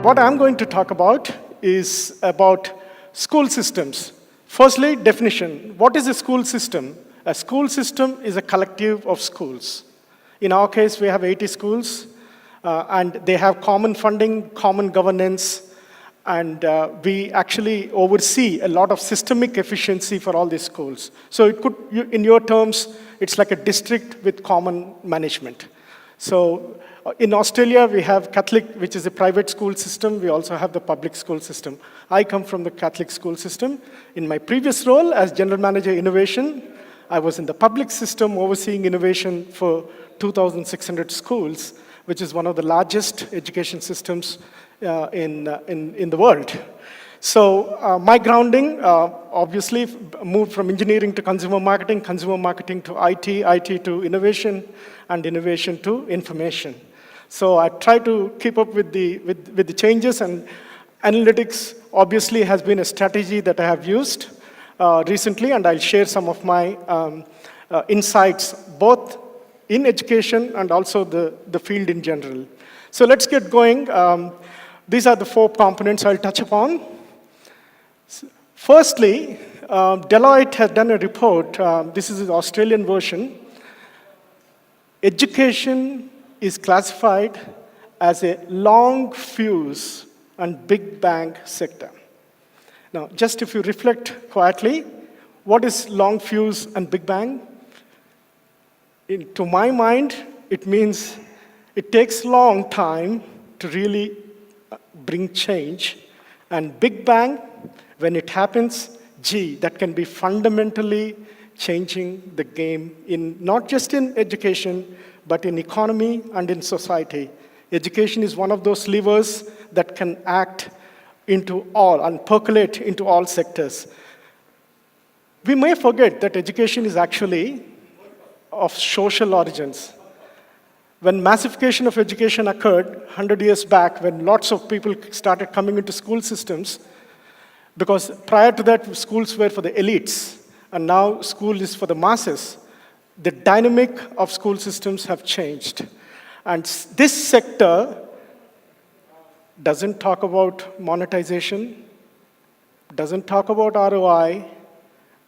What I'm going to talk about is about school systems. Firstly, definition. What is a school system? A school system is a collective of schools. In our case, we have 80 schools, and they have common funding, common governance, and we actually oversee a lot of systemic efficiency for all these schools. So it could, in your terms, it's like a district with common management. So in Australia, we have Catholic, which is a private school system. We also have the public school system. I come from the Catholic school system. In my previous role as General Manager Innovation, I was in the public system overseeing innovation for 2,600 schools, which is one of the largest education systems in the world. So my grounding, obviously, moved from engineering to consumer marketing to IT, IT to innovation, and innovation to information. So I try to keep up with the changes, and analytics obviously has been a strategy that I have used recently, and I'll share some of my insights, both in education and also the field in general. So let's get going. These are the 4 components I'll touch upon. Firstly, Deloitte has done a report. This is the Australian version. Education is classified as a long fuse and big bang sector. Now, just if you reflect quietly, what is long fuse and big bang? To my mind, it means it takes a long time to really bring change. And big bang, when it happens, that can be fundamentally changing the game not just in education, but in economy and in society. Education is one of those levers that can act into all and percolate into all sectors. We may forget that education is actually of social origins. When massification of education occurred 100 years back, when lots of people started coming into school systems, because prior to that, schools were for the elites, and now school is for the masses, the dynamic of school systems have changed. And this sector doesn't talk about monetization, doesn't talk about ROI,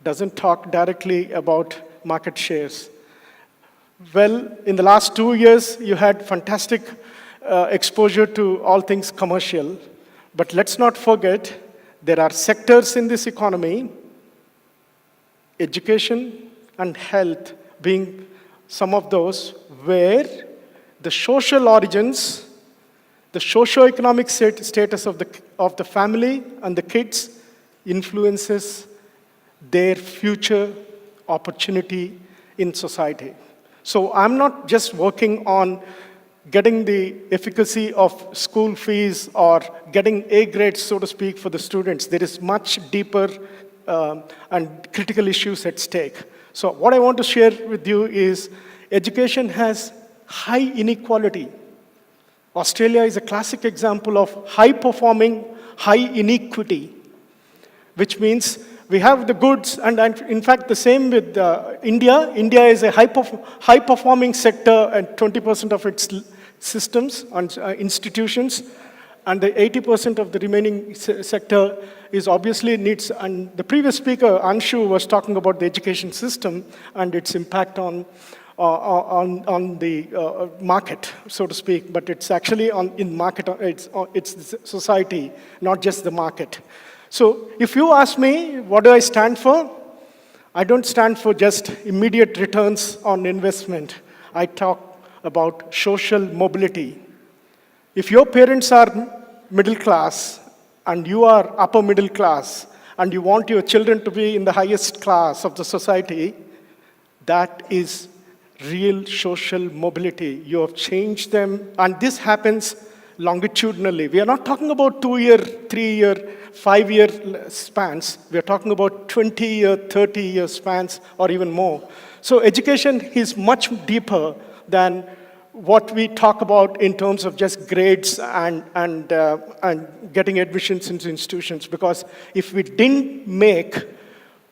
doesn't talk directly about market shares. Well, in the last 2 years, you had fantastic exposure to all things commercial. But let's not forget, there are sectors in this economy, education and health being some of those, where the social origins, the socioeconomic status of the family and the kids influences their future opportunity in society. So I'm not just working on getting the efficacy of school fees or getting A grades, so to speak, for the students. There is much deeper and critical issues at stake. So what I want to share with you is education has high inequality. Australia is a classic example of high-performing, high inequity, which means we have the goods, and in fact, the same with India. India is a high-performing sector, and 20% of its systems and institutions, and the 80% of the remaining sector is obviously needs. And the previous speaker, Anshu, was talking about the education system and its impact on the market, so to speak. But it's actually in market. It's society, not just the market. So if you ask me, what do I stand for? I don't stand for just immediate returns on investment. I talk about social mobility. If your parents are middle class and you are upper middle class and you want your children to be in the highest class of the society, that is real social mobility. You have changed them, and this happens longitudinally. We are not talking about 2-year, 3-year, 5-year spans. We are talking about 20-year, 30-year spans, or even more. So education is much deeper than what we talk about in terms of just grades and getting admissions into institutions. Because if we didn't make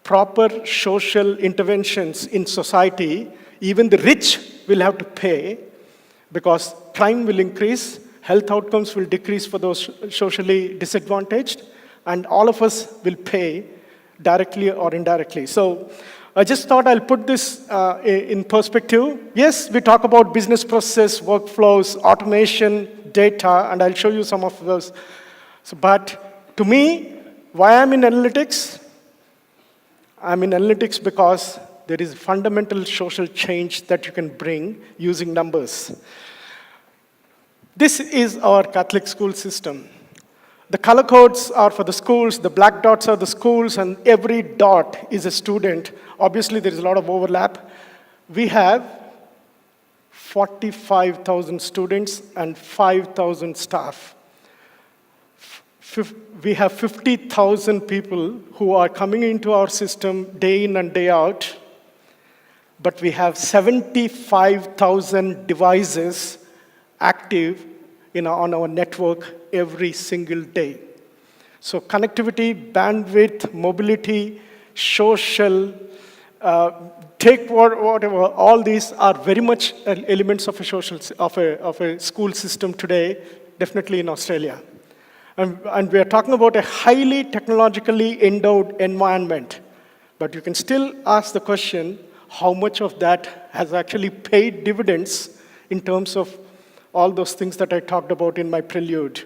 proper social interventions in society, even the rich will have to pay, because crime will increase, health outcomes will decrease for those socially disadvantaged, and all of us will pay directly or indirectly. So I just thought I'll put this in perspective. Yes, we talk about business process, workflows, automation, data, and I'll show you some of those. So, but to me, why I'm in analytics? I'm in analytics because there is fundamental social change that you can bring using numbers. This is our Catholic school system. The color codes are for the schools, the black dots are the schools, and every dot is a student. Obviously, there is a lot of overlap. We have 45,000 students and 5,000 staff. We have 50,000 people who are coming into our system day in and day out, but we have 75,000 devices active on our network every single day. So connectivity, bandwidth, mobility, social, whatever, all these are very much elements of a school system today, definitely in Australia. And we are talking about a highly technologically endowed environment. But you can still ask the question, how much of that has actually paid dividends in terms of all those things that I talked about in my prelude.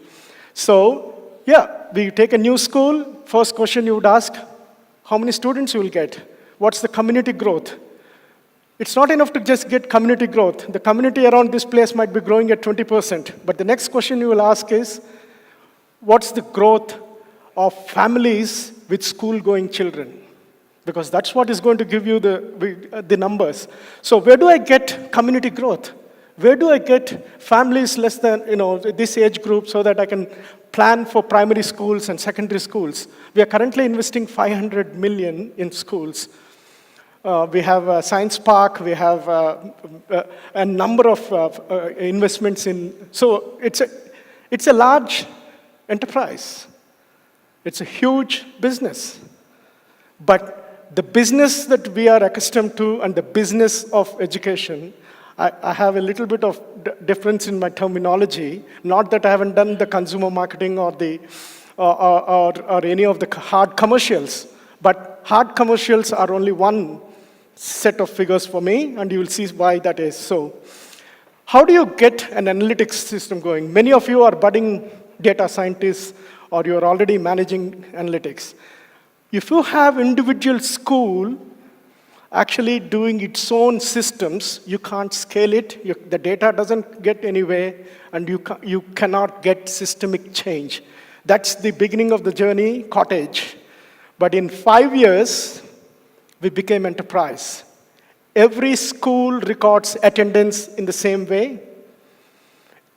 So, yeah, we take a new school. First question you would ask, how many students you will get? What's the community growth? It's not enough to just get community growth. The community around this place might be growing at 20%. But the next question you will ask is, what's the growth of families with school-going children? Because that's what is going to give you the numbers. So where do I get community growth? Where do I get families less than this age group so that I can plan for primary schools and secondary schools? We are currently investing $500 million in schools. We have a science park. We have a number of investments in. So it's a large enterprise. It's a huge business. But the business that we are accustomed to and the business of education, I have a little bit of difference in my terminology. Not that I haven't done the consumer marketing or any of the hard commercials, but hard commercials are only one set of figures for me, and you will see why that is. So, how do you get an analytics system going? Many of you are budding data scientists, or you're already managing analytics. If you have individual school actually doing its own systems, you can't scale it, the data doesn't get anywhere, and you cannot get systemic change. That's the beginning of the journey, cottage. But in 5 years, we became enterprise. Every school records attendance in the same way.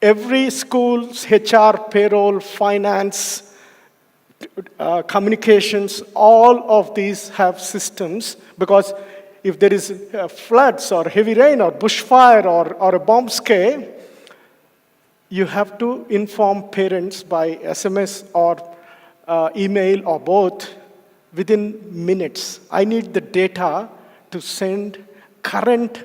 Every school's HR, payroll, finance, communications, all of these have systems, because if there is floods or heavy rain or bushfire or a bomb scare, you have to inform parents by SMS or email or both within minutes. I need the data to send current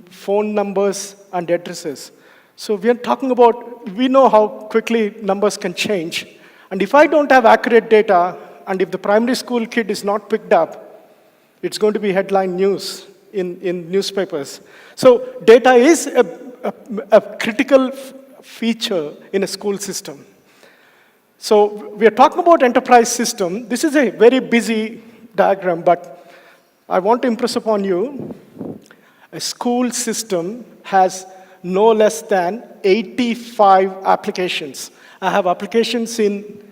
phone numbers and addresses. So we are talking about, we know how quickly numbers can change. And if I don't have accurate data, and if the primary school kid is not picked up, it's going to be headline news in newspapers. So data is a critical feature in a school system. So we are talking about enterprise system. This is a very busy diagram, but I want to impress upon you, a school system has no less than 85 applications. I have applications in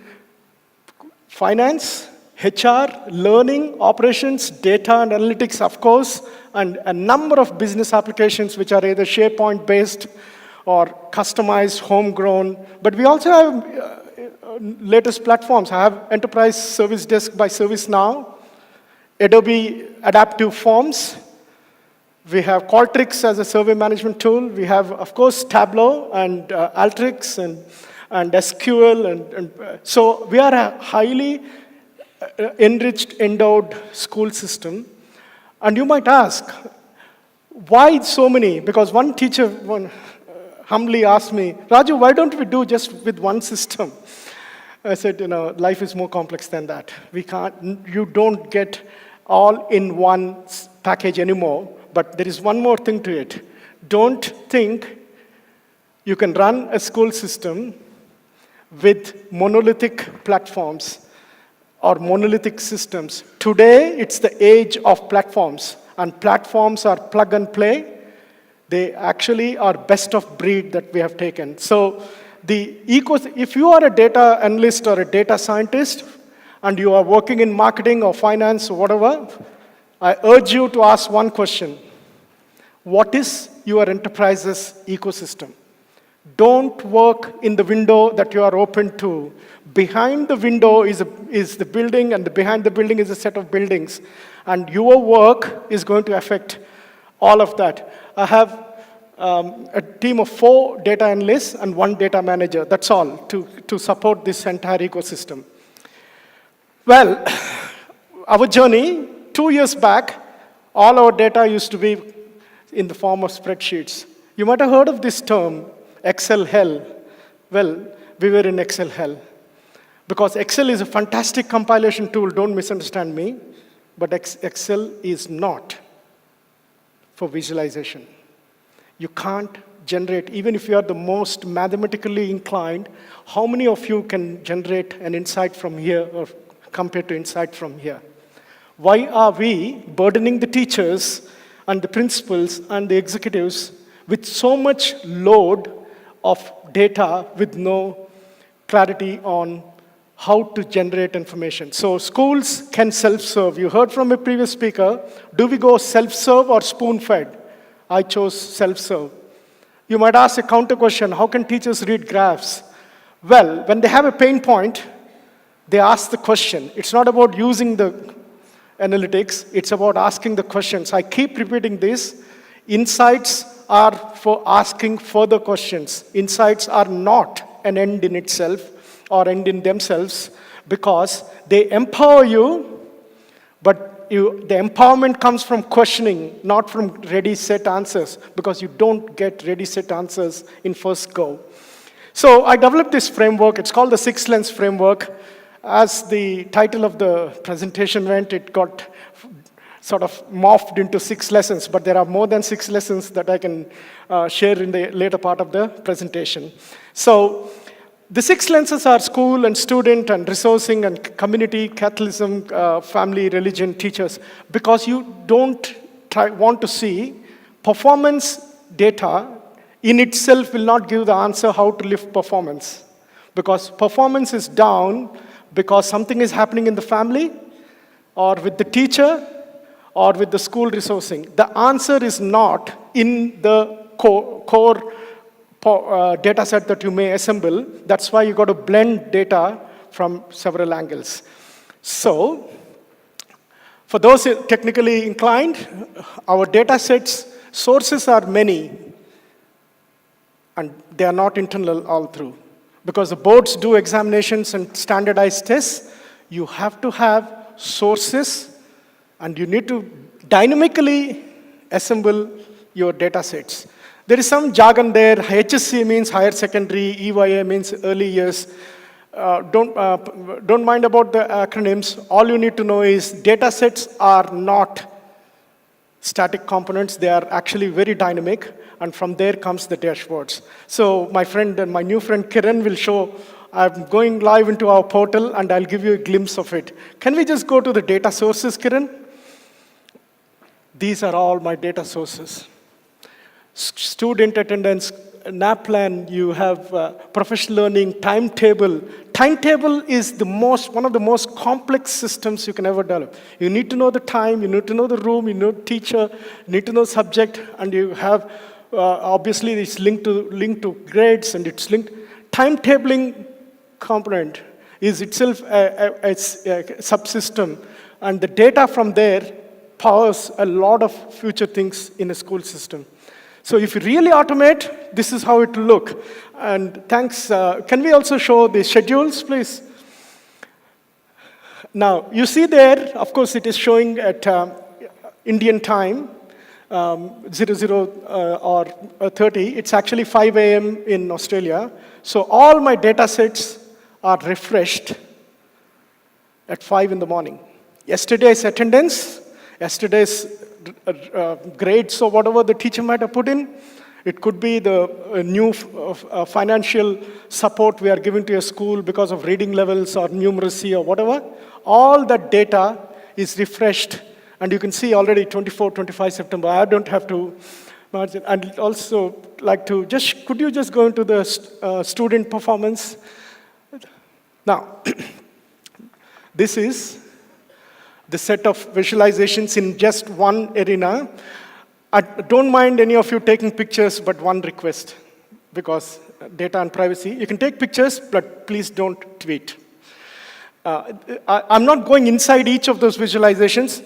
finance, HR, learning, operations, data and analytics, of course, and a number of business applications which are either SharePoint-based or customized, homegrown. But we also have latest platforms. I have Enterprise Service Desk by ServiceNow, Adobe Adaptive Forms. We have Qualtrics as a survey management tool. We have, of course, Tableau and Alteryx and SQL. So we are a highly enriched, endowed school system. And you might ask, why so many? Because one teacher humbly asked me, Raju, why don't we do just with one system? I said, life is more complex than that. You don't get all in one package anymore, but there is one more thing to it. Don't think you can run a school system with monolithic platforms or monolithic systems. Today, it's the age of platforms, and platforms are plug and play. They actually are best of breed that we have taken. So if you are a data analyst or a data scientist, and you are working in marketing or finance or whatever, I urge you to ask one question. What is your enterprise's ecosystem? Don't work in the window that you are open to. Behind the window is the building, and behind the building is a set of buildings. And your work is going to affect all of that. I have a team of 4 data analysts and 1 data manager. That's all to support this entire ecosystem. Well, our journey, 2 years back, all our data used to be in the form of spreadsheets. You might have heard of this term, Excel hell. Well, we were in Excel hell. Because Excel is a fantastic compilation tool, don't misunderstand me, but Excel is not for visualization. You can't generate, even if you are the most mathematically inclined, how many of you can generate an insight from here or compared to insight from here? Why are we burdening the teachers and the principals and the executives with so much load of data with no clarity on how to generate information? So schools can self-serve. You heard from a previous speaker, do we go self-serve or spoon-fed? I chose self-serve. You might ask a counter question, how can teachers read graphs? Well, when they have a pain point, they ask the question. It's not about using the analytics, it's about asking the questions. I keep repeating this. Insights are for asking further questions. Insights are not an end in itself or end in themselves, because they empower you, but the empowerment comes from questioning, not from ready, set answers, because you don't get ready, set answers in first go. So I developed this framework. It's called the 6 Lens framework. As the title of the presentation went, it got sort of morphed into 6 lessons, but there are more than 6 lessons that I can share in the later part of the presentation. So the 6 lenses are school and student and resourcing and community, Catholicism, family, religion, teachers, because you don't want to see performance data in itself will not give the answer how to lift performance, because performance is down because something is happening in the family or with the teacher or with the school resourcing. The answer is not in the core data set that you may assemble. That's why you got to blend data from several angles. So, for those technically inclined, our data sets, sources are many, and they are not internal all through. Because the boards do examinations and standardized tests, you have to have sources, and you need to dynamically assemble your data sets. There is some jargon there. HSC means higher secondary, EYA means early years. Don't mind about the acronyms. All you need to know is data sets are not static components. They are actually very dynamic, and from there comes the dashboards. So my friend and my new friend Kiran will show. I'm going live into our portal, and I'll give you a glimpse of it. Can we just go to the data sources, Kiran? These are all my data sources. Student attendance, NAPLAN, you have professional learning, timetable. Timetable is one of the most complex systems you can ever develop. You need to know the time, you need to know the room, you know the teacher, you need to know subject, and you have, obviously it's linked to grades, and it's linked. Timetabling component is itself a subsystem, and the data from there powers a lot of future things in a school system. So if you really automate, this is how it will look. And thanks. Can we also show the schedules, please? Now, you see there, of course, it is showing at Indian time. 00 or 30, it's actually 5 a.m. in Australia. So all my data sets are refreshed at 5 in the morning. Yesterday's attendance, yesterday's grades or whatever the teacher might have put in, it could be the new financial support we are giving to a school because of reading levels or numeracy or whatever. All that data is refreshed. And you can see already 24, 25 September. I don't have to margin. I'd also like to could you just go into the student performance? Now, this is the set of visualizations in just one arena. I don't mind any of you taking pictures, but one request, because data and privacy. You can take pictures, but please don't tweet. I'm not going inside each of those visualizations,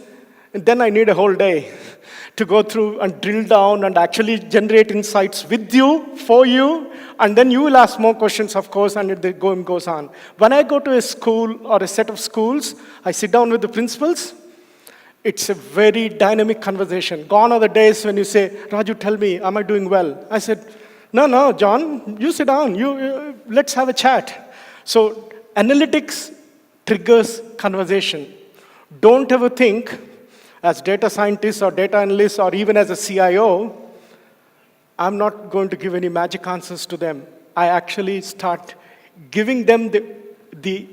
and then I need a whole day to go through and drill down and actually generate insights with you, for you, and then you will ask more questions, of course, and the game goes on. When I go to a school or a set of schools, I sit down with the principals. It's a very dynamic conversation. Gone are the days when you say, Raju, tell me, am I doing well? I said, no, John, you sit down. Let's have a chat. So analytics triggers conversation. Don't ever think, as data scientists or data analysts or even as a CIO, I'm not going to give any magic answers to them. I actually start giving them the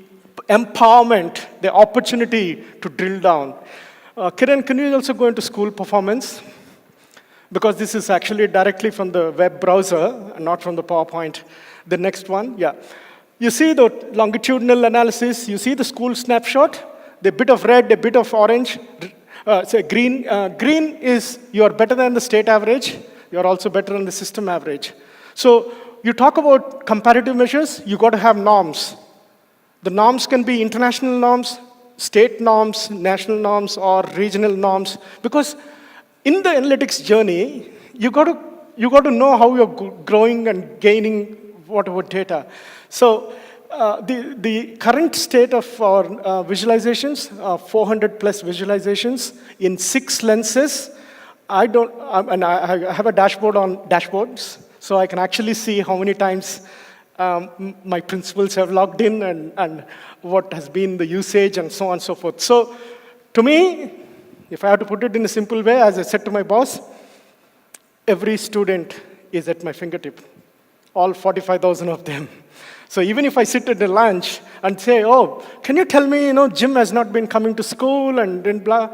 empowerment, the opportunity to drill down. Kiran, can you also go into school performance? Because this is actually directly from the web browser, and not from the PowerPoint. The next one, yeah. You see the longitudinal analysis, you see the school snapshot, the bit of red, a bit of orange, say green. Green is you're better than the state average, you're also better than the system average. So you talk about comparative measures, you got to have norms. The norms can be international norms, state norms, national norms, or regional norms, because in the analytics journey, you got to know how you're growing and gaining whatever data. So the current state of our visualizations, 400 plus visualizations in 6 lenses. I have a dashboard on dashboards, so I can actually see how many times my principals have logged in and what has been the usage and so on and so forth. So to me, if I have to put it in a simple way, as I said to my boss, every student is at my fingertip, all 45,000 of them. So even if I sit at the lunch and say, oh, can you tell me, Jim has not been coming to school and then blah,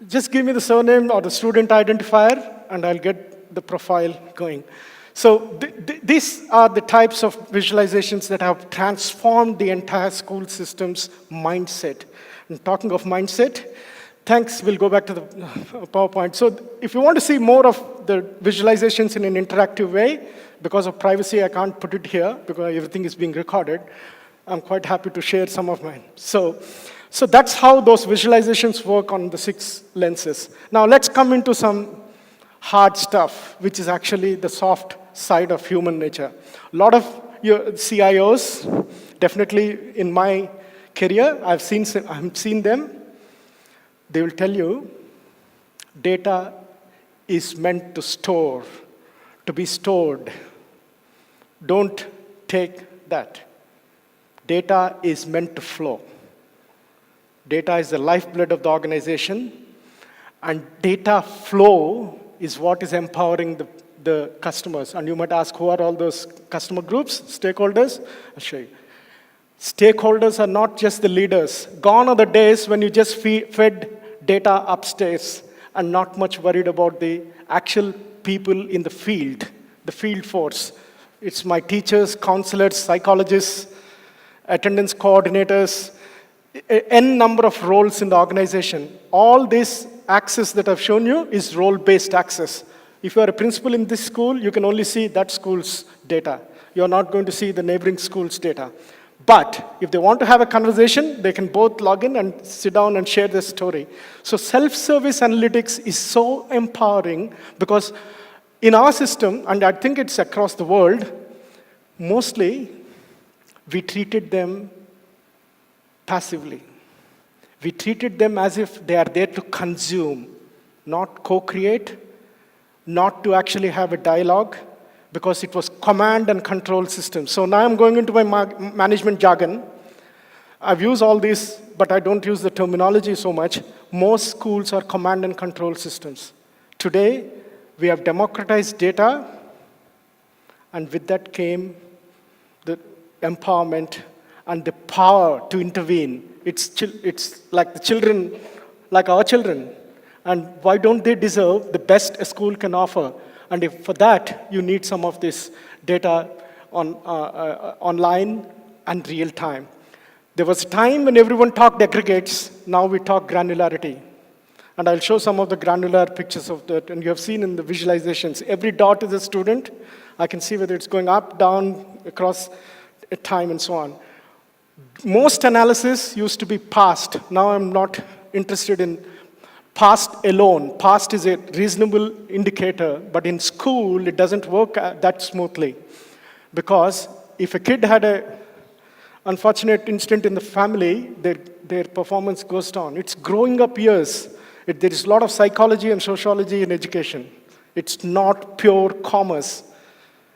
just give me the surname or the student identifier and I'll get the profile going. So these are the types of visualizations that have transformed the entire school system's mindset. And talking of mindset, thanks, we'll go back to the PowerPoint. So if you want to see more of the visualizations in an interactive way, because of privacy, I can't put it here because everything is being recorded. I'm quite happy to share some of mine. So that's how those visualizations work on the 6 lenses. Now let's come into some hard stuff, which is actually the soft side of human nature. A lot of your CIOs, definitely in my career, I've seen them. They will tell you, data is meant to be stored. Don't take that. Data is meant to flow. Data is the lifeblood of the organization, and data flow is what is empowering the customers. And you might ask, who are all those customer groups, stakeholders? I'll show you. Stakeholders are not just the leaders. Gone are the days when you just fed data upstairs and not much worried about the actual people in the field force. It's my teachers, counselors, psychologists, attendance coordinators, n number of roles in the organization. All this access that I've shown you is role-based access. If you are a principal in this school, you can only see that school's data. You're not going to see the neighboring school's data. But if they want to have a conversation, they can both log in and sit down and share their story. So self-service analytics is so empowering because in our system, and I think it's across the world, mostly we treated them passively. We treated them as if they are there to consume, not co-create, not to actually have a dialogue, because it was command and control system. So now I'm going into my management jargon. I've used all these, but I don't use the terminology so much. Most schools are command and control systems. Today, we have democratized data, and with that came the empowerment and the power to intervene. It's like the children, like our children. And why don't they deserve the best a school can offer? And if for that, you need some of this data online and real time. There was a time when everyone talked aggregates. Now we talk granularity. And I'll show some of the granular pictures of that. And you have seen in the visualizations, every dot is a student. I can see whether it's going up, down, across time, and so on. Most analysis used to be past. Now I'm not interested in past alone. Past is a reasonable indicator, but in school, it doesn't work that smoothly. Because if a kid had an unfortunate incident in the family, their performance goes down. It's growing up years. There is a lot of psychology and sociology in education. It's not pure commerce.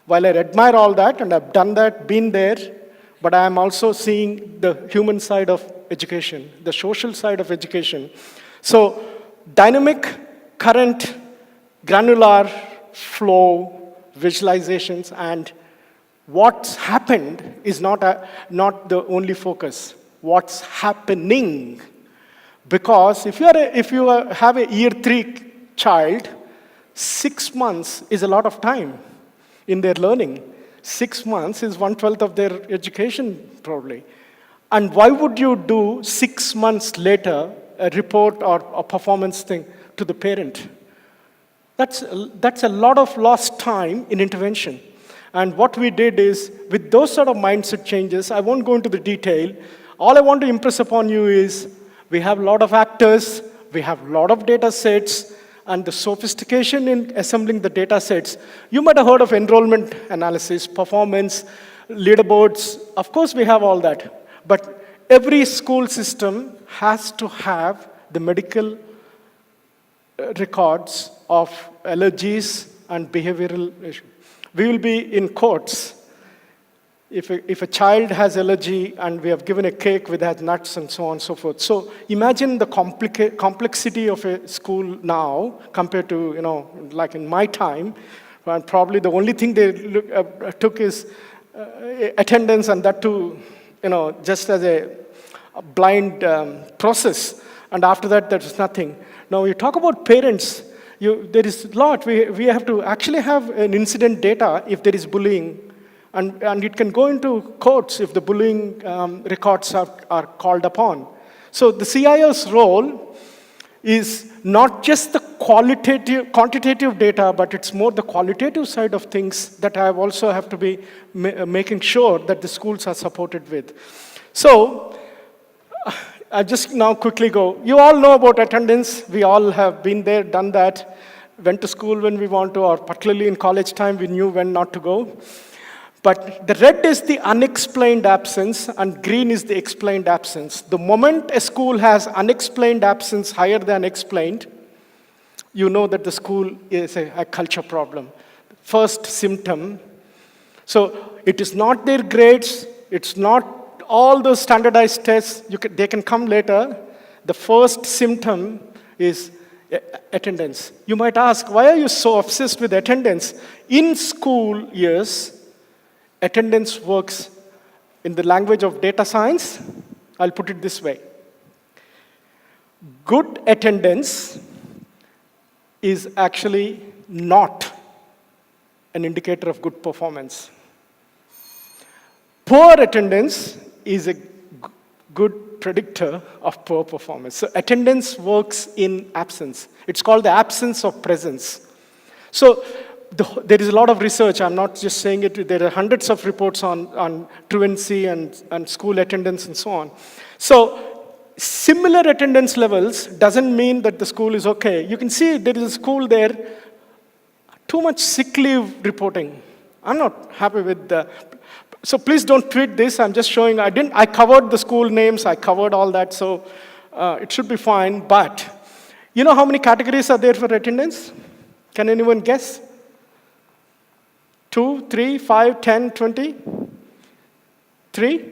While I admire all that, and I've done that, been there, but I am also seeing the human side of education, the social side of education. So, dynamic, current, granular flow, visualizations, and what's happened is not the only focus. What's happening? Because if you have a year 3 child, 6 months is a lot of time in their learning. 6 months is 1/12 of their education, probably. And why would you do 6 months later a report or a performance thing to the parent? That's a lot of lost time in intervention. And what we did is, with those sort of mindset changes, I won't go into the detail. All I want to impress upon you is, we have a lot of actors, we have a lot of data sets, and the sophistication in assembling the data sets. You might have heard of enrollment analysis, performance, leaderboards. Of course, we have all that. But every school system has to have the medical records of allergies and behavioral issues. We will be in courts. If a child has allergy and we have given a cake with has nuts and so on and so forth. So imagine the complexity of a school now compared to, like in my time, when probably the only thing they took is attendance, and that too, just as a blind process. And after that, there's nothing. Now, you talk about parents. There is a lot. We have to actually have an incident data if there is bullying. And it can go into courts if the bullying records are called upon. So the CIO's role is not just the quantitative data, but it's more the qualitative side of things that I also have to be making sure that the schools are supported with. So I just now quickly go. You all know about attendance. We all have been there, done that. Went to school when we want to, or particularly in college time, we knew when not to go. But the red is the unexplained absence, and green is the explained absence. The moment a school has unexplained absence higher than explained, you know that the school is a culture problem. First symptom. So it is not their grades, it's not all those standardized tests, they can come later. The first symptom is attendance. You might ask, why are you so obsessed with attendance? In school years, attendance works in the language of data science. I'll put it this way. Good attendance is actually not an indicator of good performance. Poor attendance is a good predictor of poor performance. So attendance works in absence. It's called the absence of presence. So there is a lot of research. I'm not just saying it. There are hundreds of reports on truancy and school attendance and so on. So similar attendance levels doesn't mean that the school is okay. You can see there is a school there, too much sick leave reporting. I'm not happy with the... So please don't tweet this. I'm just showing. I covered the school names. I covered all that. So it should be fine. But You know how many categories are there for attendance? Can anyone guess? 2, 3, 5, 10, 20? 3?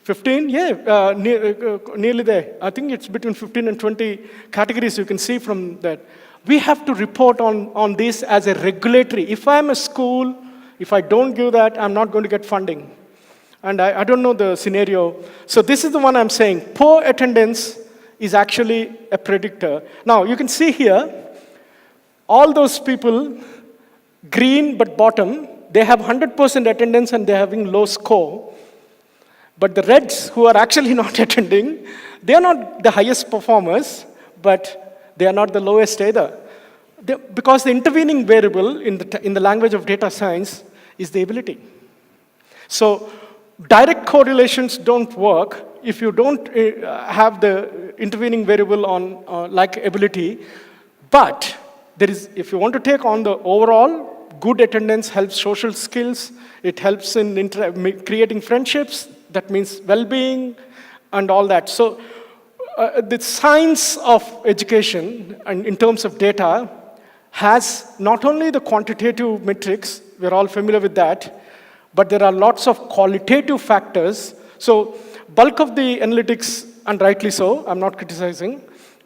15? Yeah, nearly there. I think it's between 15 and 20 categories you can see from that. We have to report on this as a regulatory. If I'm a school, if I don't give that, I'm not going to get funding. And I don't know the scenario. So this is the one I'm saying. Poor attendance is actually a predictor. Now, you can see here, all those people, green but bottom, they have 100% attendance and they're having low score. But the reds, who are actually not attending, they are not the highest performers, but they are not the lowest either. Because the intervening variable in the language of data science is the ability. So direct correlations don't work if you don't have the intervening variable on like ability. But if you want to take on the overall, good attendance helps social skills. It helps in creating friendships. That means well-being and all that. So the science of education, and in terms of data, has not only the quantitative metrics, we're all familiar with that, but there are lots of qualitative factors. So bulk of the analytics, and rightly so, I'm not criticizing,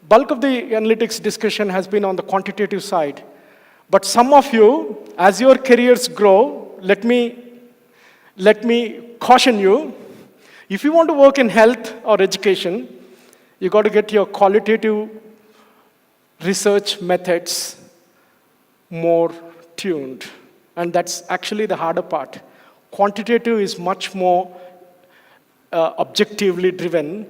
bulk of the analytics discussion has been on the quantitative side. But some of you, as your careers grow, let me caution you, if you want to work in health or education, you got to get your qualitative research methods more tuned. And that's actually the harder part. Quantitative is much more objectively driven.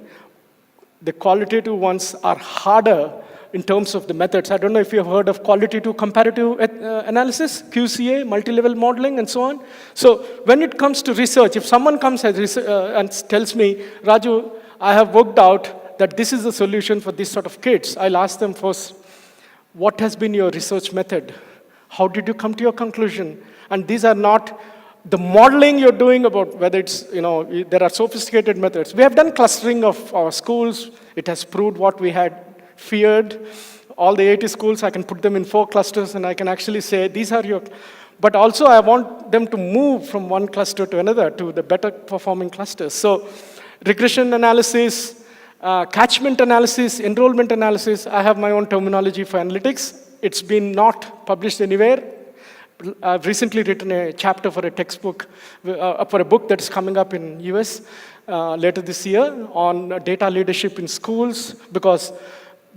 The qualitative ones are harder in terms of the methods. I don't know if you have heard of qualitative comparative analysis, QCA, multi-level modeling, and so on. So when it comes to research, if someone comes and tells me, Raju, I have worked out that this is the solution for this sort of kids, I'll ask them first, what has been your research method? How did you come to your conclusion? And these are not the modeling you're doing about whether it's, there are sophisticated methods. We have done clustering of our schools. It has proved what we had feared. All the 80 schools, I can put them in 4 clusters and I can actually say, these are your, but also I want them to move from one cluster to another, to the better performing clusters. So regression analysis, catchment analysis, enrollment analysis, I have my own terminology for analytics. It's been not published anywhere. I've recently written a chapter for a textbook, for a book that's coming up in US later this year on data leadership in schools, because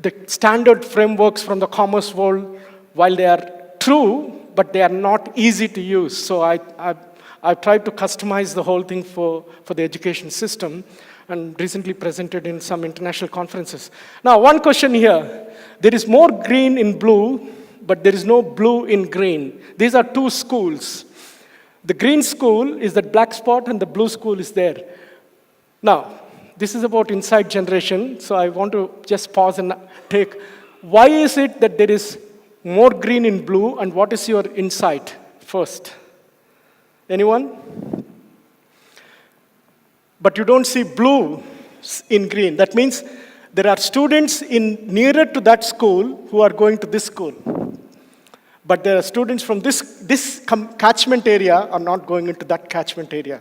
the standard frameworks from the commerce world, while they are true, but they are not easy to use. So I've tried to customize the whole thing for the education system, and recently presented in some international conferences. Now, one question here. There is more green in blue, but there is no blue in green. These are 2 schools. The green school is that black spot, and the blue school is there. Now, this is about insight generation, so I want to just pause and take, why is it that there is more green in blue, and what is your insight first? Anyone? But you don't see blue in green. That means there are students nearer to that school who are going to this school. But there are students from this catchment area are not going into that catchment area.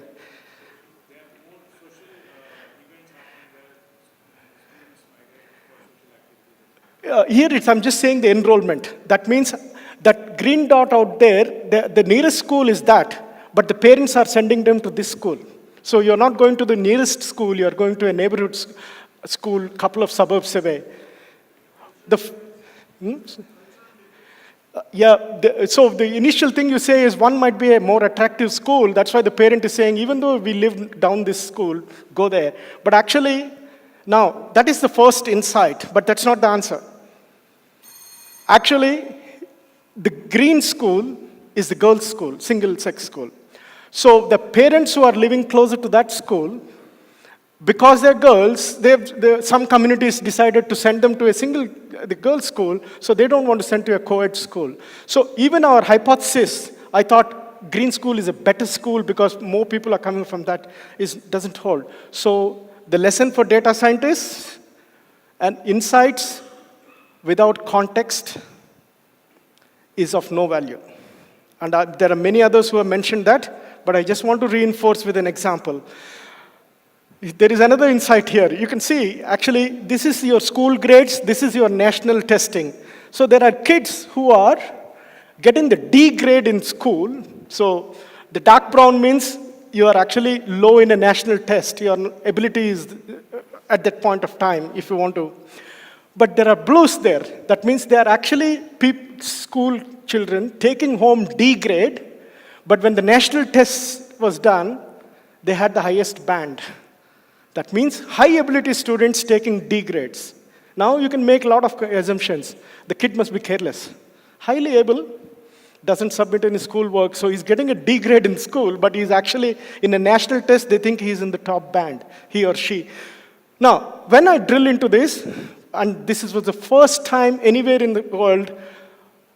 Here I'm just saying the enrollment. That means that green dot out there, the nearest school is that, but the parents are sending them to this school. So you're not going to the nearest school, you're going to a neighborhood school, couple of suburbs away. So the initial thing you say is one might be a more attractive school. That's why the parent is saying, even though we live down this school, go there. But actually, now, that is the first insight, but that's not the answer. Actually, the green school is the girls' school, single-sex school. So the parents who are living closer to that school, because they're girls, some communities decided to send them to the girls' school, so they don't want to send to a co-ed school. So even our hypothesis, I thought green school is a better school because more people are coming from that, doesn't hold. So the lesson for data scientists and insights, without context is of no value. And there are many others who have mentioned that, but I just want to reinforce with an example. There is another insight here. You can see, actually, this is your school grades, this is your national testing. So there are kids who are getting the D grade in school. So the dark brown means you are actually low in a national test. Your ability is at that point of time, if you want to. But there are blues there. That means they are actually school children taking home D grade, but when the national test was done, they had the highest band. That means high ability students taking D grades. Now you can make a lot of assumptions. The kid must be careless. Highly able, doesn't submit any schoolwork, so he's getting a D grade in school, but he's actually, in a national test, they think he's in the top band, he or she. Now, when I drill into this, and this was the first time anywhere in the world,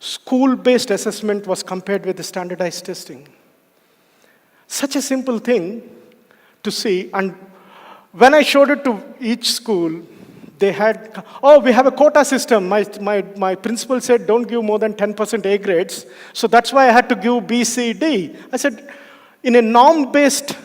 school-based assessment was compared with the standardized testing. Such a simple thing to see, and when I showed it to each school, they had, oh, we have a quota system. My principal said, don't give more than 10% A grades. So that's why I had to give B, C, D. I said, in a norm-based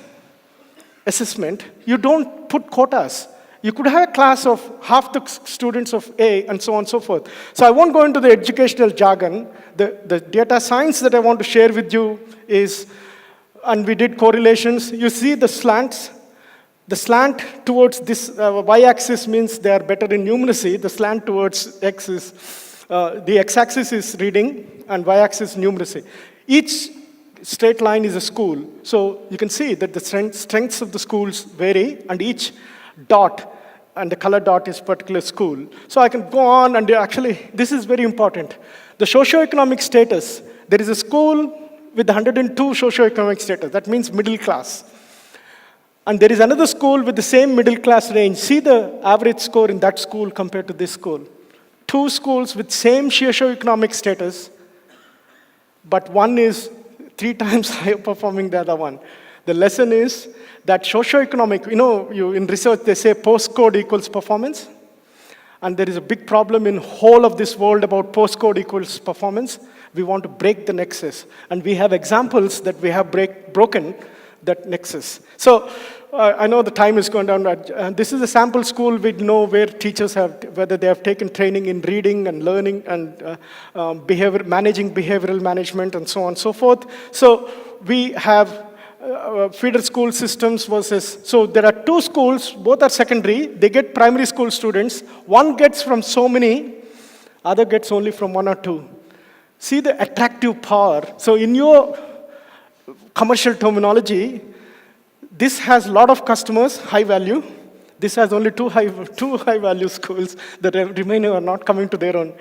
assessment, you don't put quotas. You could have a class of half the students of A and so on and so forth. So I won't go into the educational jargon. The data science that I want to share with you is, and we did correlations. You see the slants. The slant towards this y-axis means they are better in numeracy. The slant towards x is, the x-axis is reading and y-axis numeracy. Each straight line is a school. So you can see that the strengths of the schools vary, and each dot and the color dot is particular school. So I can go on, and actually this is very important. The socioeconomic status, there is a school with 102 socioeconomic status. That means middle class. And there is another school with the same middle class range. See the average score in that school compared to this school. Two schools with same socioeconomic status, but one is 3 times higher performing than the other one. The lesson is that socioeconomic, in research they say postcode equals performance. And there is a big problem in whole of this world about postcode equals performance. We want to break the nexus. And we have examples that we have broken that nexus. So I know the time is going down. This is a sample school. We know where teachers whether they have taken training in reading and learning and managing behavioral management and so on and so forth. So we have feeder school systems versus, so there are 2 schools, both are secondary. They get primary school students. One gets from so many, other gets only from 1 or 2. See the attractive power. So in your commercial terminology, this has a lot of customers, high value. This has only two high value schools. The remaining are not coming to their own.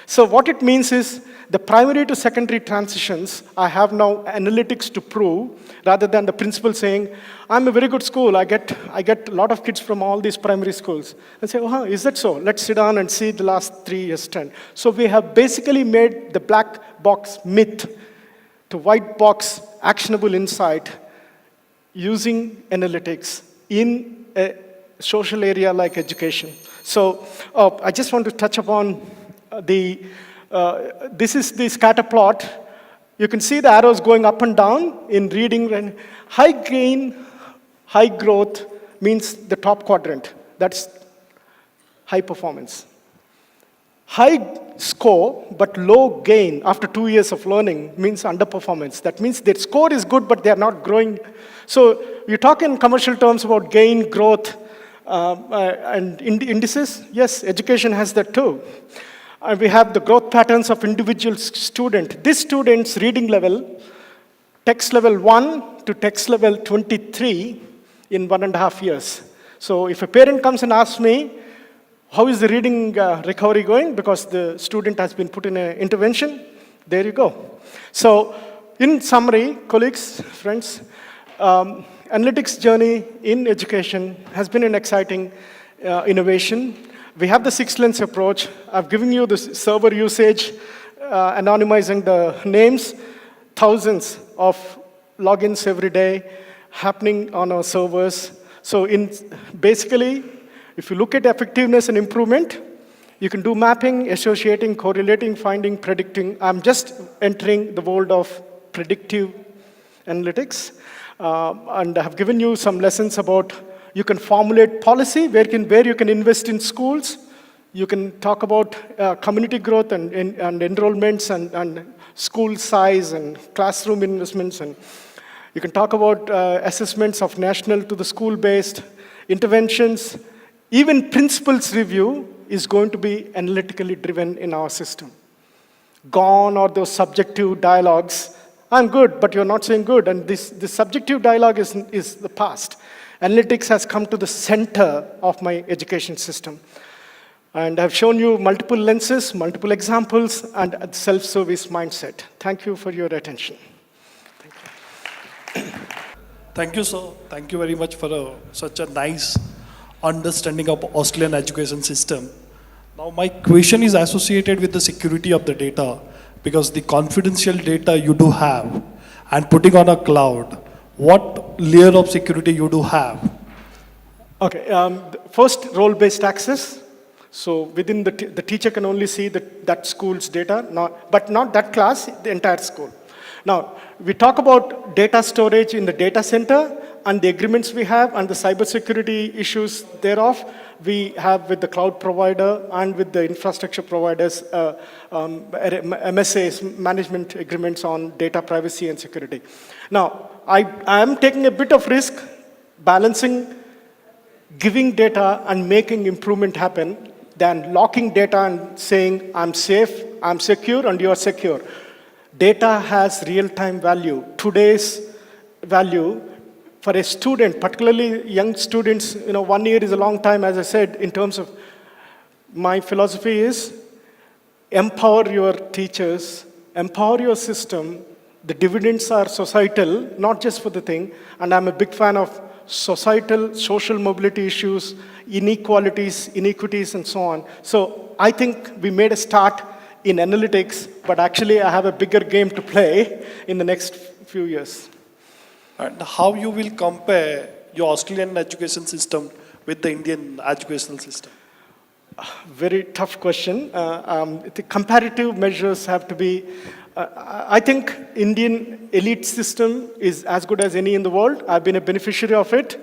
So what it means is the primary to secondary transitions, I have now analytics to prove, rather than the principal saying, I'm a very good school. I get a lot of kids from all these primary schools. And say, oh, is that so? Let's sit down and see the last 3 years' trend. So we have basically made the black box myth to white box actionable insight using analytics in a social area like education. So I just want to touch upon this is the scatter plot. You can see the arrows going up and down in reading. High gain, high growth means the top quadrant. That's high performance. High score, but low gain after 2 years of learning means underperformance. That means their score is good, but they are not growing. So you talk in commercial terms about gain, growth, and indices. Yes, education has that too. And we have the growth patterns of individual student. This student's reading level, text level 1 to text level 23 in 1.5 years. So if a parent comes and asks me, how is the reading recovery going? Because the student has been put in an intervention. There you go. So in summary, colleagues, friends, analytics journey in education has been an exciting innovation. We have the 6 lens approach. I've given you the server usage, anonymizing the names, thousands of logins every day happening on our servers. So basically, if you look at effectiveness and improvement, You can do mapping, associating, correlating, finding, predicting. I'm just entering the world of predictive analytics. And I have given you some lessons about you can formulate policy, where you can invest in schools. You can talk about community growth and enrollments and school size and classroom investments. And you can talk about assessments of national to the school-based interventions. Even principals review is going to be analytically driven in our system. Gone are those subjective dialogues. I'm good, but you're not saying good. And this subjective dialogue is the past. Analytics has come to the center of my education system. And I've shown you multiple lenses, multiple examples, and a self-service mindset. Thank you for your attention. Thank you. Thank you, sir. Thank you very much for such a nice understanding of Australian education system. Now, my question is associated with the security of the data, because the confidential data you do have and putting on a cloud, what layer of security you do have? Okay, first, role-based access. So within the teacher can only see that school's data, but not that class, the entire school. Now, we talk about data storage in the data center and the agreements we have and the cybersecurity issues thereof. We have with the cloud provider and with the infrastructure providers, MSAs, management agreements on data privacy and security. Now, I am taking a bit of risk balancing giving data and making improvement happen than locking data and saying, I'm safe, I'm secure, and you're secure. Data has real-time value. Today's value for a student, particularly young students, 1 year is a long time, as I said, in terms of my philosophy is empower your teachers, empower your system. The dividends are societal, not just for the thing, and I'm a big fan of societal, social mobility issues, inequalities, inequities, and so on. So I think we made a start in analytics, but actually I have a bigger game to play in the next few years. And how you will compare your Australian education system with the Indian educational system? Very tough question. The comparative measures have to be, I think Indian elite system is as good as any in the world. I've been a beneficiary of it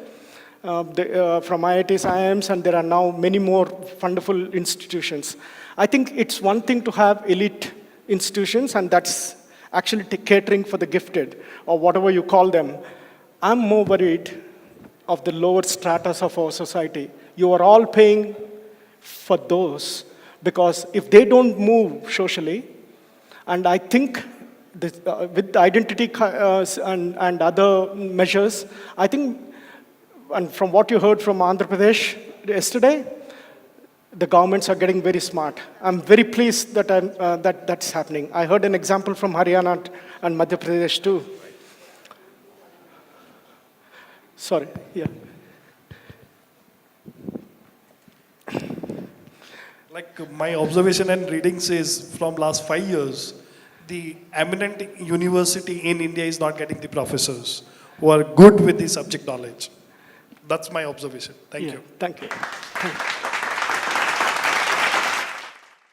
from IITs, IIMs, and there are now many more wonderful institutions. I think it's one thing to have elite institutions, and that's actually catering for the gifted, or whatever you call them. I'm more worried of the lower stratas of our society. You are all paying for those, because if they don't move socially, and I think with identity and other measures, I think, and from what you heard from Andhra Pradesh yesterday, the governments are getting very smart. I'm very pleased that that's happening. I heard an example from Haryana and Madhya Pradesh too. Sorry, yeah. Like my observation and reading says from last 5 years, the eminent university in India is not getting the professors who are good with the subject knowledge. That's my observation. Thank you. Thank you. Thank you.